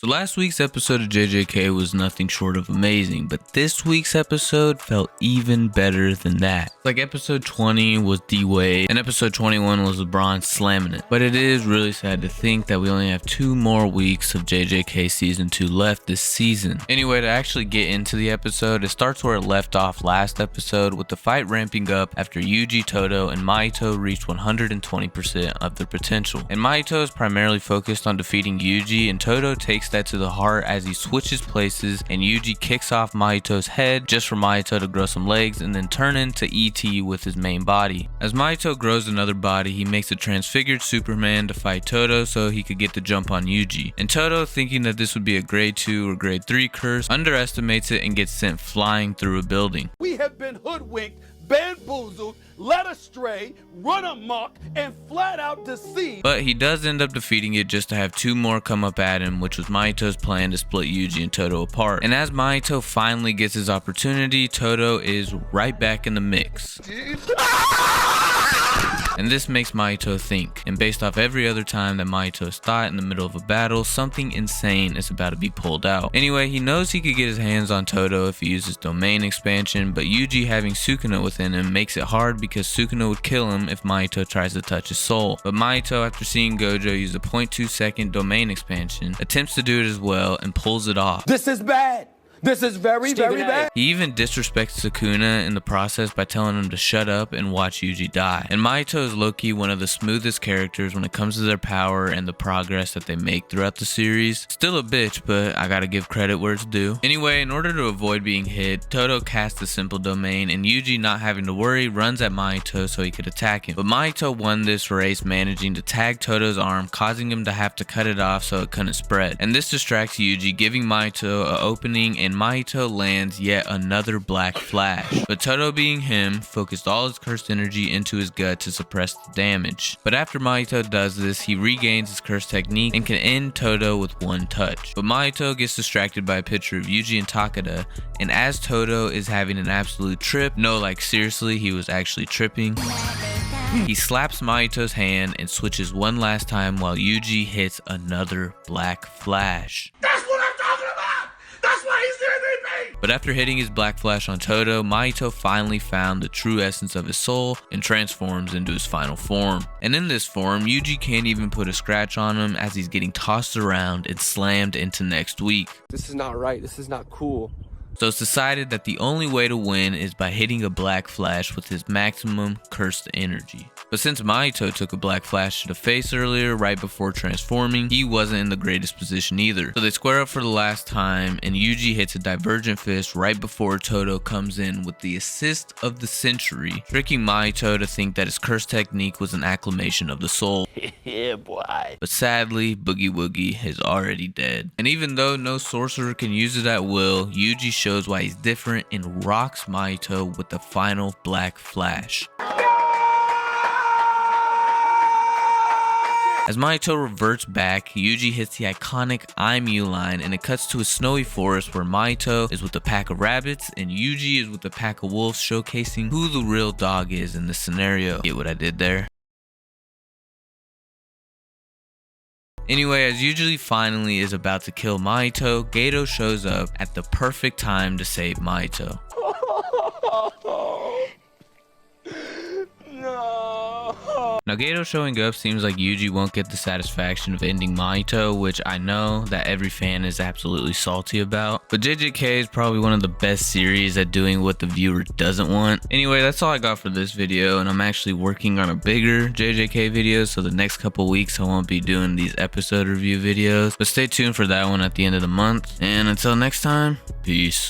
So last week's episode of JJK was nothing short of amazing, but this week's episode felt even better than that. Like episode 20 was D-Wade, and episode 21 was LeBron slamming it. But it is really sad to think that we only have 2 more weeks of JJK season 2 left this season. Anyway, to actually get into the episode, it starts where it left off last episode, with the fight ramping up after Yuji, Todo, and Mahito reached 120% of their potential. And Mahito is primarily focused on defeating Yuji, and Todo takes that to the heart as he switches places and Yuji kicks off Mahito's head just for Mahito to grow some legs and then turn into ET with his main body. As Mahito grows another body, he makes a transfigured Superman to fight Todo so he could get the jump on Yuji. And Todo, thinking that this would be a grade 2 or grade 3 curse, underestimates it and gets sent flying through a building. We have been hoodwinked, bamboozled, led astray, run amok, and flat out deceived. But he does end up defeating it just to have 2 more come up at him, which was Mahito's plan to split Yuji and Todo apart. And as Mahito finally gets his opportunity, Todo is right back in the mix. And this makes Mahito think, and based off every other time that Mahito's thought in the middle of a battle, something insane is about to be pulled out. Anyway, he knows he could get his hands on Todo if he uses domain expansion, but Yuji having Sukuna within him makes it hard because Sukuna would kill him if Mahito tries to touch his soul. But Mahito, after seeing Gojo use a 0.2 second domain expansion, attempts to do it as well and pulls it off. This is bad. This is very bad. He even disrespects Sukuna in the process by telling him to shut up and watch Yuji die. And Mahito is low-key one of the smoothest characters when it comes to their power and the progress that they make throughout the series. Still a bitch, but I gotta give credit where it's due. Anyway, in order to avoid being hit, Todo casts a simple domain, and Yuji, not having to worry, runs at Mahito so he could attack him. But Mahito won this race, managing to tag Todo's arm, causing him to have to cut it off so it couldn't spread. And this distracts Yuji, giving Mahito an opening, and Mahito lands yet another black flash. But Todo, being him, focused all his cursed energy into his gut to suppress the damage. But after Mahito does this, he regains his cursed technique and can end Todo with one touch. But Mahito gets distracted by a picture of Yuji and Takada, and as Todo is having an absolute trip, no, like seriously, he was actually tripping, he slaps Mahito's hand and switches one last time while Yuji hits another black flash. That's what I'm talking about. That's why he's the MVP. But after hitting his black flash on Todo, Mahito finally found the true essence of his soul and transforms into his final form. And in this form, Yuji can't even put a scratch on him as he's getting tossed around and slammed into next week. This is not right. This is not cool. So it's decided that the only way to win is by hitting a black flash with his maximum cursed energy. But since Mahito took a black flash to the face earlier right before transforming, he wasn't in the greatest position either. So they square up for the last time, and Yuji hits a divergent fist right before Todo comes in with the assist of the century, tricking Mahito to think that his cursed technique was an acclamation of the soul. Yeah, boy. But sadly, Boogie Woogie is already dead. And even though no sorcerer can use it at will, Yuji shows why he's different and rocks Mahito with the final black flash. As Mahito reverts back, Yuji hits the iconic I'm You line, and it cuts to a snowy forest where Mahito is with a pack of rabbits and Yuji is with a pack of wolves, showcasing who the real dog is in this scenario. Get what I did there? Anyway, as Yuji finally is about to kill Mahito, Gato shows up at the perfect time to save Mahito. Now, Gato showing up seems like Yuji won't get the satisfaction of ending Mahito, which I know that every fan is absolutely salty about. But JJK is probably one of the best series at doing what the viewer doesn't want. Anyway, that's all I got for this video, and I'm actually working on a bigger JJK video, so the next couple weeks I won't be doing these episode review videos. But stay tuned for that one at the end of the month. And until next time, peace.